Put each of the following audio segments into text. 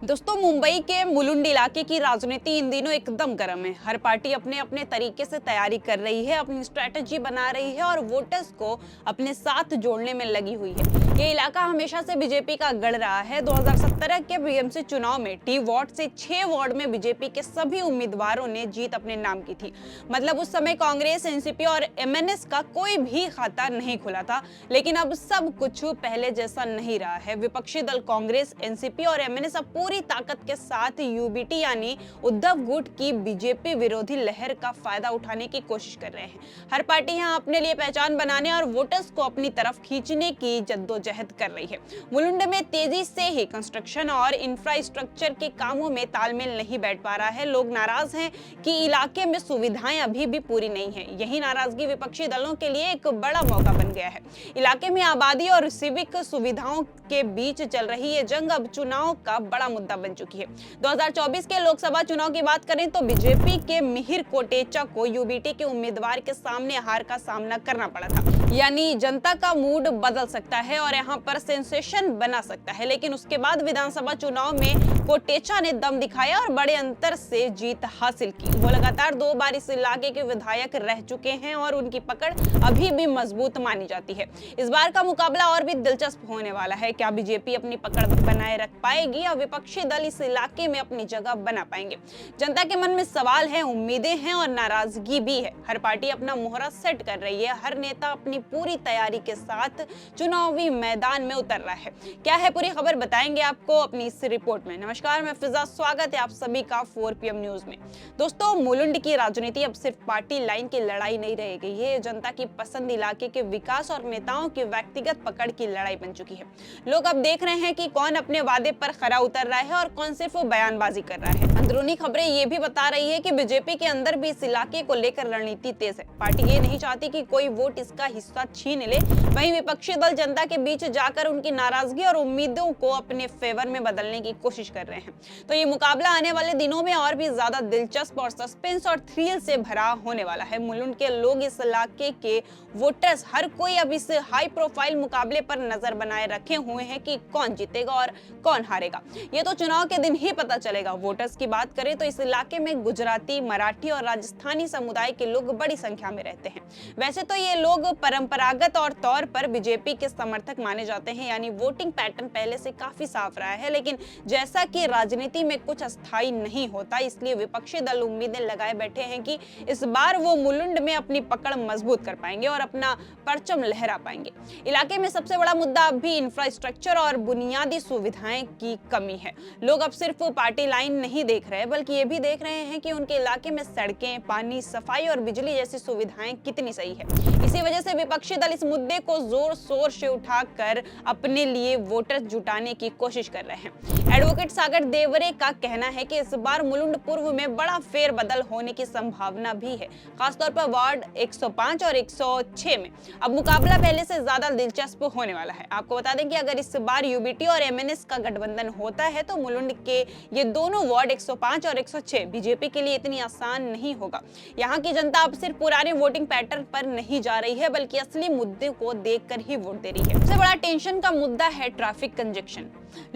दोस्तों, मुंबई के मुलुंड इलाके की राजनीति इन दिनों एकदम गर्म है। हर पार्टी अपने अपने तरीके से तैयारी कर रही है, अपनी स्ट्रेटजी बना रही है और वोटर्स को अपने साथ जोड़ने में लगी हुई है। ये इलाका हमेशा से बीजेपी का गढ़ रहा है। 2017 के बीएमसी चुनाव में टी वार्ड से 6 वार्ड में बीजेपी के सभी उम्मीदवारों ने जीत अपने नाम की थी। मतलब उस समय कांग्रेस, एनसीपी और एमएनएस का कोई भी खाता नहीं खुला था। लेकिन अब सब कुछ पहले जैसा नहीं रहा है। विपक्षी दल कांग्रेस, एनसीपी और एमएनएस अब पूरी ताकत के साथ यूबीटी यानी उद्धव गुट की बीजेपी विरोधी लहर का फायदा उठाने की कोशिश कर रहे हैं। हर पार्टी यहां अपने लिए पहचान बनाने और वोटर्स को अपनी तरफ खींचने की जद्दोजहद कर रही है। मुलुंड में तेजी से ही कंस्ट्रक्शन और इंफ्रास्ट्रक्चर के कामों में तालमेल नहीं बैठ पा रहा है। लोग नाराज हैं कि इलाके में सुविधाएं अभी भी पूरी नहीं है। यही नाराजगी विपक्षी दलों के लिए एक बड़ा मौका बन गया है। इलाके में आबादी और सिविक सुविधाओं के बीच चल रही ये जंग अब चुनाव का बड़ा मुद्दा बन चुकी है। 2024 के लोकसभा चुनाव की बात करें तो बीजेपी के मिहिर कोटेचा को यूबीटी के उम्मीदवार के सामने हार का सामना करना पड़ा था। यानी जनता का मूड बदल सकता है और यहाँ पर सेंसेशन बना सकता है। लेकिन उसके बाद विधानसभा चुनाव में कोटेचा ने दम दिखाया और बड़े अंतर से जीत हासिल की। वो लगातार 2 बार इस इलाके के विधायक रह चुके हैं और उनकी पकड़ अभी भी मजबूत मानी जाती है। इस बार का मुकाबला और भी दिलचस्प होने वाला है। क्या बीजेपी अपनी पकड़ बनाए रख पाएगी या विपक्षी दल इस इलाके में अपनी जगह बना पाएंगे? जनता के मन में सवाल है, उम्मीदें हैं और नाराजगी भी है। हर पार्टी अपना मोहरा सेट कर रही है। हर नेता अपनी पूरी तैयारी के साथ चुनावी मैदान में उतर रहा है। क्या है पूरी खबर, बताएंगे आपको अपनी इस रिपोर्ट में। नमस्कार, मैं फिजा, स्वागत है आप सभी का 4 PM न्यूज में। दोस्तों, मुलुंड की राजनीति अब सिर्फ पार्टी लाइन की लड़ाई नहीं रह गई है। जनता की पसंद, इलाके के विकास और नेताओं की व्यक्तिगत पकड़ की लड़ाई बन चुकी है। लोग अब देख रहे हैं कि कौन अपने वादे पर खरा उतर रहा है और कौन सिर्फ बयानबाजी कर रहा है। अंदरूनी खबरें ये भी बता रही है कि बीजेपी के अंदर भी इस इलाके को लेकर रणनीति तेज है। पार्टी ये नहीं चाहती कि कोई वोट इसका हिस्सा छीन ले। वहीं विपक्षी दल जनता के बीच जाकर उनकी नाराजगी और उम्मीदों को अपने फेवर में बदलने की कोशिश कर रहे हैं। तो ये मुकाबला आने वाले दिनों में और भी ज्यादा दिलचस्प और सस्पेंस और थ्रिल से भरा होने वाला है। मुलुंड के लोग, इस इलाके के वोटर्स, हर कोई अब इस हाई प्रोफाइल मुकाबले पर नजर बनाए रखे हुए हैं कि कौन जीतेगा और कौन हारेगा। ये तो चुनाव के दिन ही पता चलेगा। वोटर्स की बात करें तो इस इलाके में गुजराती, मराठी और राजस्थानी समुदाय के लोग बड़ी संख्या में रहते हैं। वैसे तो ये लोग परंपरागत और तौर पर बीजेपी के समर्थक माने जाते हैं, यानी वोटिंग पैटर्न पहले से काफी साफ रहा है। लेकिन जैसा कि राजनीति में कुछ अस्थायी नहीं होता, इसलिए विपक्षी दल उम्मीदें लगाए बैठे हैं कि इस बार वो मुलुंड में अपनी पकड़ मजबूत कर पाएंगे और अपना परचम लहरा पाएंगे। इलाके में सबसे बड़ा मुद्दा अब भी इंफ्रास्ट्रक्चर और बुनियादी सुविधाएं की कमी है। लोग अब सिर्फ पार्टी लाइन नहीं देख रहे, बल्कि ये भी देख रहे हैं कि उनके इलाके में सड़कें, पानी, सफाई और बिजली जैसी सुविधाएं कितनी सही है। इसी वजह से विपक्षी दल इस मुद्दे को जोर शोर से उठाकर अपने लिए वोटर जुटाने की कोशिश कर रहे हैं। एडवोकेट सागर देवरे का कहना है कि इस बार मुलुंड पूर्व में बड़ा फेरबदल होने की संभावना भी है, खासतौर पर वार्ड 105 और 106 में। अब मुकाबला पहले से ज्यादा दिलचस्प होने वाला है। आपको बता दें कि अगर इस बार यूबीटी और एमएनएस का गठबंधन होता है तो मुलुंड के ये दोनों वार्ड 105 और 106 बीजेपी के लिए इतनी आसान नहीं होगा। यहाँ की जनता अब सिर्फ पुराने वोटिंग पैटर्न पर नहीं जा रही है, बल्कि असली मुद्दे को देखकर ही वोट दे रही है। सबसे बड़ा टेंशन का मुद्दा है ट्रैफिक कंजेक्शन।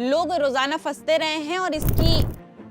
लोग रोजाना फंसते रहे हैं और इसकी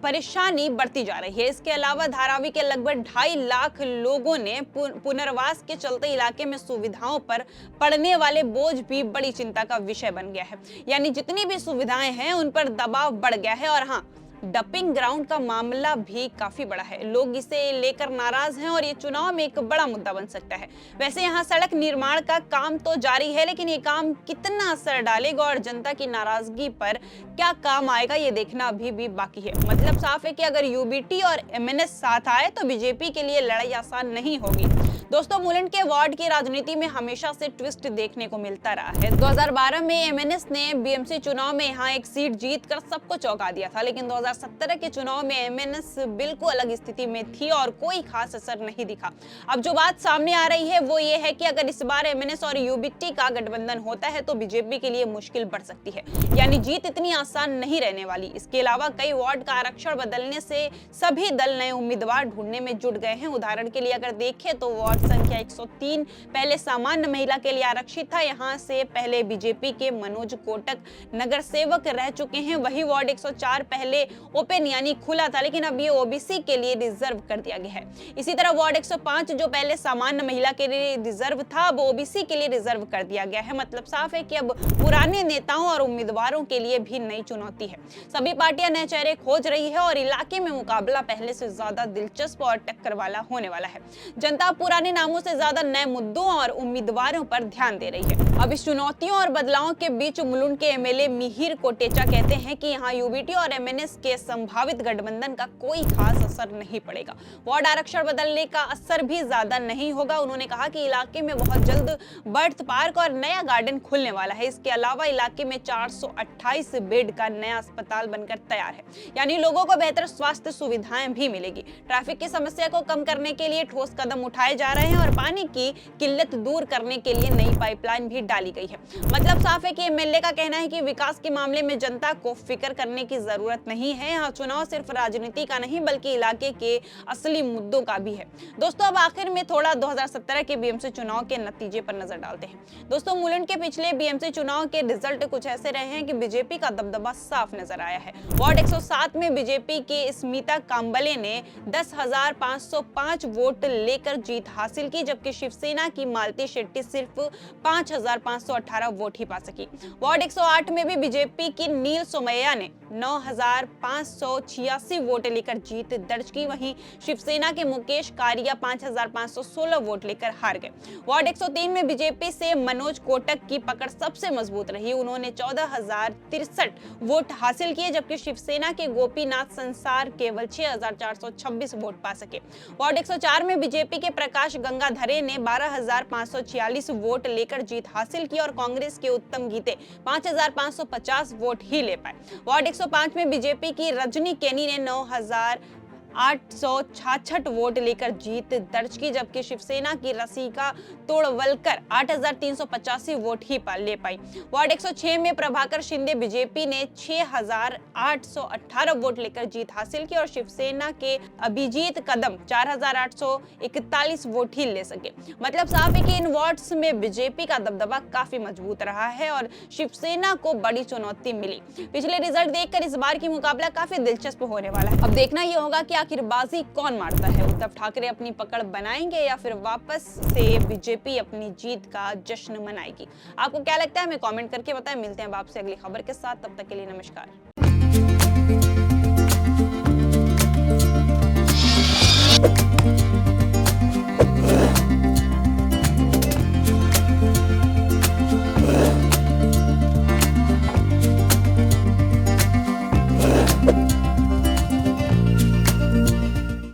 परेशानी बढ़ती जा रही है। इसके अलावा धारावी के लगभग 2.5 लाख लोगों ने पुनर्वास के चलते इलाके में सुविधाओं पर पड़ने वाले बोझ भी बड़ी चिंता का विषय बन गया है। यानी जितनी भी सुविधाएं हैं उन पर दबाव बढ़ गया है। और हाँ, डंपिंग ग्राउंड का मामला भी काफी बड़ा है। लोग इसे लेकर नाराज हैं और ये चुनाव में एक बड़ा मुद्दा बन सकता है। वैसे यहाँ सड़क निर्माण का काम तो जारी है, लेकिन ये काम कितना असर डालेगा और जनता की नाराजगी पर क्या काम आएगा, ये देखना अभी भी बाकी है। मतलब साफ है कि अगर यूबीटी और एमएनएस साथ आए तो बीजेपी के लिए लड़ाई आसान नहीं होगी। दोस्तों, मुलुंड के वार्ड की राजनीति में हमेशा से ट्विस्ट देखने को मिलता रहा है। 2012 में एमएनएस ने बीएमसी चुनाव में यहाँ एक सीट जीतकर सबको चौंका दिया था, लेकिन 2017 के चुनाव में एमएनएस बिल्कुल अलग स्थिति में थी और कोई खास असर नहीं दिखा। अब जो बात सामने आ रही है वो ये है कि अगर इस बार एमएनएस और यूबीटी का गठबंधन होता है तो बीजेपी के लिए मुश्किल बढ़ सकती है। यानी जीत इतनी आसान नहीं रहने वाली। इसके अलावा कई वार्ड का आरक्षण बदलने से सभी दल नए उम्मीदवार ढूंढने में जुट गए हैं। उदाहरण के लिए अगर देखें तो वार्ड मत संख्या 103 पहले सामान्य महिला के लिए आरक्षित था। यहाँ से पहले बीजेपी के मनोज कोटक नगर सेवक रह चुके हैं। वही वार्ड 104 पहले ओपन यानी खुला था, लेकिन अब ये ओबीसी के लिए रिजर्व कर दिया गया है। इसी तरह वार्ड 105 जो पहले सामान्य महिला के लिए रिजर्व था, अब ओबीसी के लिए रिजर्व कर दिया गया है। मतलब साफ है कि अब पुराने नेताओं और उम्मीदवारों के लिए भी नई चुनौती है। सभी पार्टियां नए चेहरे खोज रही है और इलाके में मुकाबला पहले से ज्यादा दिलचस्प और टक्कर वाला होने वाला है। जनता पुराने नामों से ज्यादा नए मुद्दों और उम्मीदवारों पर ध्यान दे रही है। अब इस चुनौतियों और बदलावों के बीच मुलुंड के एमएलए मिहिर कोटेचा कहते हैं कि यहाँ यूबीटी और एमएनएस के संभावित गठबंधन का कोई खास असर नहीं पड़ेगा। वार्ड आरक्षण बदलने का असर भी ज्यादा नहीं होगा। उन्होंने कहा कि इलाके में बहुत जल्द बर्थ पार्क और नया गार्डन खुलने वाला है। इसके अलावा इलाके में 428 बेड का नया अस्पताल बनकर तैयार है, यानी लोगों को बेहतर स्वास्थ्य सुविधाएं भी मिलेगी। ट्रैफिक की समस्या को कम करने के लिए ठोस कदम उठाए जा रहे हैं और पानी की किल्लत दूर करने के लिए नई पाइपलाइन भी डाली गई है। मतलब साफ है कि एमएलए का कहना है कि विकास के मामले में जनता को फिक्र करने की जरूरत नहीं है। यहाँ चुनाव सिर्फ राजनीति का नहीं बल्कि इलाके के असली मुद्दों का भी है। दोस्तों, अब आखिर में थोड़ा 2017 के बीएमसी चुनाव के नतीजे पर नजर डालते हैं। दोस्तों, मुलुंड के पिछले बीएमसी चुनाव के रिजल्ट कुछ ऐसे रहे हैं कि बीजेपी का दबदबा साफ नजर आया है। वार्ड 107 में बीजेपी के स्मिता कांबले ने 10,505 वोट लेकर जीत हासिल की, जबकि शिवसेना की मालती शेट्टी सिर्फ 5,518 वोट ही पा सकी। वार्ड 108 में भी बीजेपी की नील सोमैया ने 9,586 वोट लेकर जीत दर्ज की। वहीं शिवसेना के मुकेश कारिया 5,516 वोट लेकर हार गए। वार्ड 103 में बीजेपी से मनोज कोटक की पकड़ सबसे मजबूत रही। उन्होंने 14,063 वोट हासिल किए, जबकि शिवसेना के गोपीनाथ संसार केवल 6,426 वोट पा सके। वार्ड 104 में बीजेपी के प्रकाश गंगाधरे ने 12,546 वोट लेकर जीत हासिल की और कांग्रेस के उत्तम गीते 5,550 वोट ही ले पाए। वार्ड 105 में बीजेपी की रजनी केनी ने 9,866 वोट लेकर जीत दर्ज की, जबकि शिवसेना की रसिका तोड़वलकर 8,385 वोट ही ले पाई। वार्ड 106 में प्रभाकर शिंदे बीजेपी ने 6,818 वोट लेकर जीत हासिल की और शिवसेना के अभिजीत कदम 4,841 वोट ही ले सके। मतलब साफ है कि इन वार्ड्स में बीजेपी का दबदबा काफी मजबूत रहा है और शिवसेना को बड़ी चुनौती मिली। पिछले रिजल्ट देखकर इस बार की मुकाबला काफी दिलचस्प होने वाला है। अब देखना यह होगा कि आखिर बाजी कौन मारता है। उद्धव ठाकरे अपनी पकड़ बनाएंगे या फिर वापस से बीजेपी अपनी जीत का जश्न मनाएगी। आपको क्या लगता है हमें कमेंट करके बताएं। मिलते हैं आपसे अगली खबर के साथ, तब तक के लिए नमस्कार।